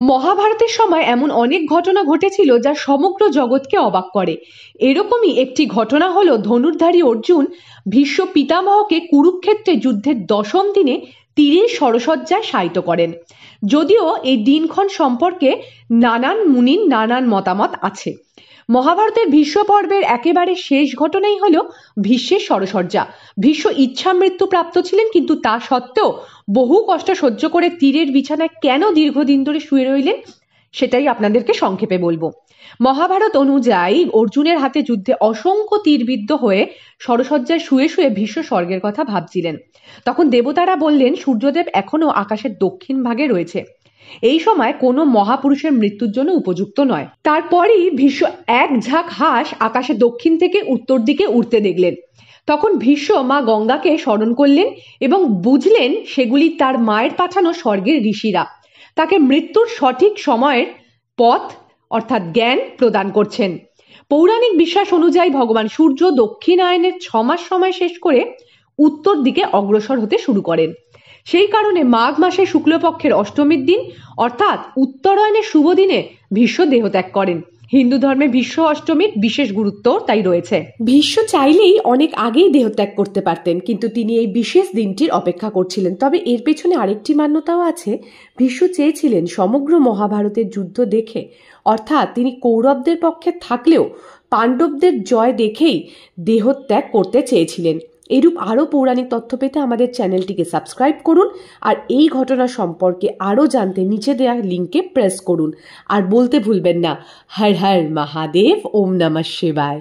মহাভারতের সময় এমন অনেক ঘটনা ঘটেছিল যা সমগ্র জগৎকে অবাক করে। এরকমই একটি ঘটনা হলো ধনুর্ধারী অর্জুন ভীষ্ম পিতামহকে কুরুক্ষেত্রে যুদ্ধের দশম দিনে তীরের সরসজ্জায় শায়িত করেন। যদিও এই দিনক্ষণ সম্পর্কে নানান মুনির নানান মতামত আছে। মহাভারতের ভীষ্ম পর্বের একেবারে শেষ ঘটনাই হলো ভীষ্মের সরসজ্জা। ভীষ্ম ইচ্ছা মৃত্যু প্রাপ্ত ছিলেন, কিন্তু তা সত্ত্বেও বহু কষ্ট সহ্য করে তীরের বিছানায় কেন দীর্ঘদিন ধরে শুয়ে রইলেন সেটাই আপনাদেরকে সংক্ষেপে বলবো। মহাভারত অনুযায়ী অর্জুনের হাতে যুদ্ধে অসংখ্য তীরবিদ্ধ হয়ে সরসজ্জায় শুয়ে শুয়ে ভীষ্ম স্বর্গের কথা ভাবছিলেন। তখন দেবতারা বললেন সূর্যদেব এখনো আকাশের দক্ষিণ ভাগে রয়েছে, এই সময় কোনো মহাপুরুষের মৃত্যুর জন্য উপযুক্ত নয়। তারপরই ভীষ্ম এক ঝাঁক হাঁস আকাশে দক্ষিণ থেকে উত্তর দিকে উড়তে দেখলেন। তখন ভীষ্ম মা গঙ্গাকে স্মরণ করলেন এবং বুঝলেন সেগুলি তার মায়ের পাঠানো স্বর্গের ঋষিরা তাকে মৃত্যুর সঠিক সময়ের পথ অর্থাৎ জ্ঞান প্রদান করছেন। পৌরাণিক বিশ্বাস অনুযায়ী ভগবান সূর্য দক্ষিণায়নের 6 মাস সময় শেষ করে উত্তর দিকে অগ্রসর হতে শুরু করেন। সেই কারণে মাঘ মাসের শুক্লপক্ষের অষ্টমীর দিন অর্থাৎ উত্তরায়ণের শুভ দিনে ভীষ্ম দেহত্যাগ করেন। হিন্দু ধর্মে ভীষ্ম অষ্টমীর বিশেষ গুরুত্ব তাই রয়েছে। ভীষ্ম চাইলেই অনেক আগেই দেহত্যাগ করতে পারতেন, কিন্তু তিনি এই বিশেষ দিনটির অপেক্ষা করছিলেন। তবে এর পেছনে আরেকটি মান্যতাও আছে। ভীষ্ম চেয়েছিলেন সমগ্র মহাভারতের যুদ্ধ দেখে, অর্থাৎ তিনি কৌরবদের পক্ষে থাকলেও পাণ্ডবদের জয় দেখেই দেহত্যাগ করতে চেয়েছিলেন। এরূপ আরও পৌরাণিক তথ্য পেতে আমাদের চ্যানেলটিকে সাবস্ক্রাইব করুন, আর এই ঘটনা সম্পর্কে আরও জানতে নিচে দেওয়া লিঙ্কে প্রেস করুন। আর বলতে ভুলবেন না, হর হর মহাদেব, ওম নমঃ শিবায়।